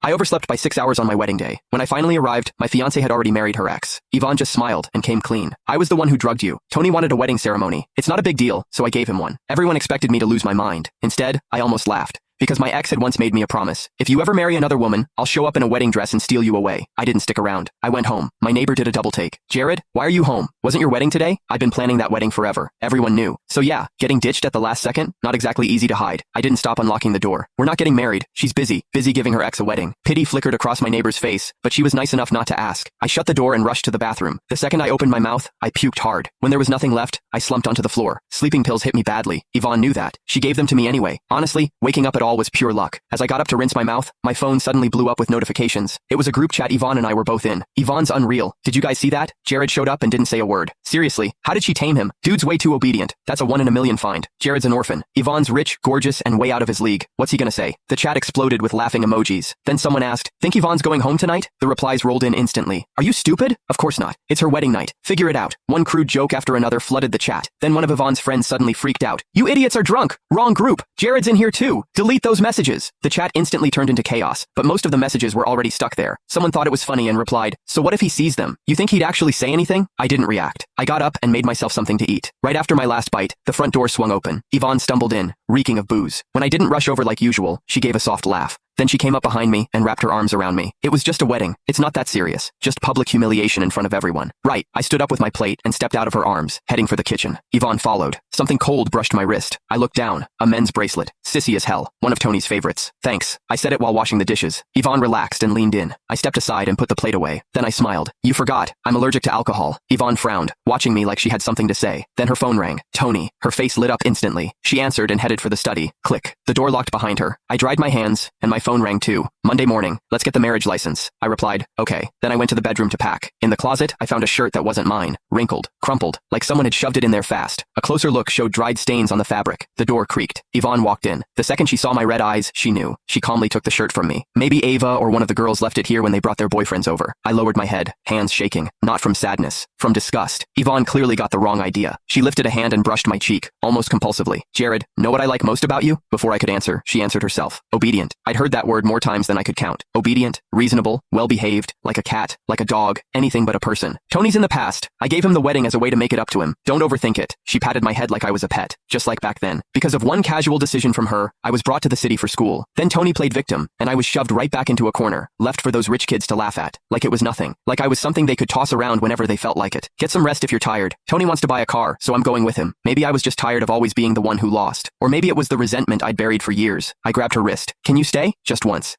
I overslept by 6 hours on my wedding day. When I finally arrived, my fiancé had already married her ex. Yvonne just smiled and came clean. I was the one who drugged you. Tony wanted a wedding ceremony. It's not a big deal, so I gave him one. Everyone expected me to lose my mind. Instead, I almost laughed. Because my ex had once made me a promise. If you ever marry another woman, I'll show up in a wedding dress and steal you away. I didn't stick around. I went home. My neighbor did a double take. Jared, why are you home? Wasn't your wedding today? I'd been planning that wedding forever. Everyone knew. So yeah, getting ditched at the last second? Not exactly easy to hide. I didn't stop unlocking the door. We're not getting married. She's busy giving her ex a wedding. Pity flickered across my neighbor's face, but she was nice enough not to ask. I shut the door and rushed to the bathroom. The second I opened my mouth, I puked hard. When there was nothing left, I slumped onto the floor. Sleeping pills hit me badly. Yvonne knew that. She gave them to me anyway. Honestly, waking up at all was pure luck. As I got up to rinse my mouth, my phone suddenly blew up with notifications. It was a group chat Yvonne and I were both in. Yvonne's unreal. Did you guys see that? Jared showed up and didn't say a word. Seriously, how did she tame him? Dude's way too obedient. That's a 1 in a million find. Jared's an orphan. Yvonne's rich, gorgeous, and way out of his league. What's he gonna say? The chat exploded with laughing emojis. Then someone asked, think Yvonne's going home tonight? The replies rolled in instantly. Are you stupid? Of course not. It's her wedding night. Figure it out. One crude joke after another flooded the chat. Then one of Yvonne's friends suddenly freaked out. You idiots are drunk. Wrong group. Jared's in here too. Delete those messages. The chat instantly turned into chaos, but most of the messages were already stuck there. Someone thought it was funny and replied, so what if he sees them? You think he'd actually say anything? I didn't react. I got up and made myself something to eat. Right after my last bite, the front door swung open. Yvonne stumbled in, reeking of booze. When I didn't rush over like usual, she gave a soft laugh. Then she came up behind me and wrapped her arms around me. It was just a wedding. It's not that serious. Just public humiliation in front of everyone. Right. I stood up with my plate and stepped out of her arms, heading for the kitchen. Yvonne followed. Something cold brushed my wrist. I looked down. A men's bracelet. Sissy as hell. One of Tony's favorites. Thanks. I said it while washing the dishes. Yvonne relaxed and leaned in. I stepped aside and put the plate away. Then I smiled. You forgot. I'm allergic to alcohol. Yvonne frowned, watching me like she had something to say. Then her phone rang. Tony. Her face lit up instantly. She answered and headed for the study. Click. The door locked behind her. I dried my hands, and my phone rang too. Monday morning, let's get the marriage license. I replied, okay. Then I went to the bedroom to pack. In the closet, I found a shirt that wasn't mine. Wrinkled, crumpled, like someone had shoved it in there fast. A closer look showed dried stains on the fabric. The door creaked. Yvonne walked in. The second she saw my red eyes, she knew. She calmly took the shirt from me. Maybe Ava or one of the girls left it here when they brought their boyfriends over. I lowered my head, hands shaking. Not from sadness, from disgust. Yvonne clearly got the wrong idea. She lifted a hand and brushed my cheek, almost compulsively. Jared, know what I like most about you? Before I could answer, she answered herself. Obedient. I'd heard that word more times than I could count. Obedient, reasonable, well-behaved, like a cat, like a dog, anything but a person. Tony's in the past. I gave him the wedding as a way to make it up to him. Don't overthink it. She patted my head like I was a pet, just like back then. Because of one casual decision from her, I was brought to the city for school. Then Tony played victim, and I was shoved right back into a corner, left for those rich kids to laugh at, like it was nothing, like I was something they could toss around whenever they felt like it. Get some rest if you're tired. Tony wants to buy a car, so I'm going with him. Maybe I was just tired of always being the one who lost. Or maybe it was the resentment I'd buried for years. I grabbed her wrist. Can you stay? Just once.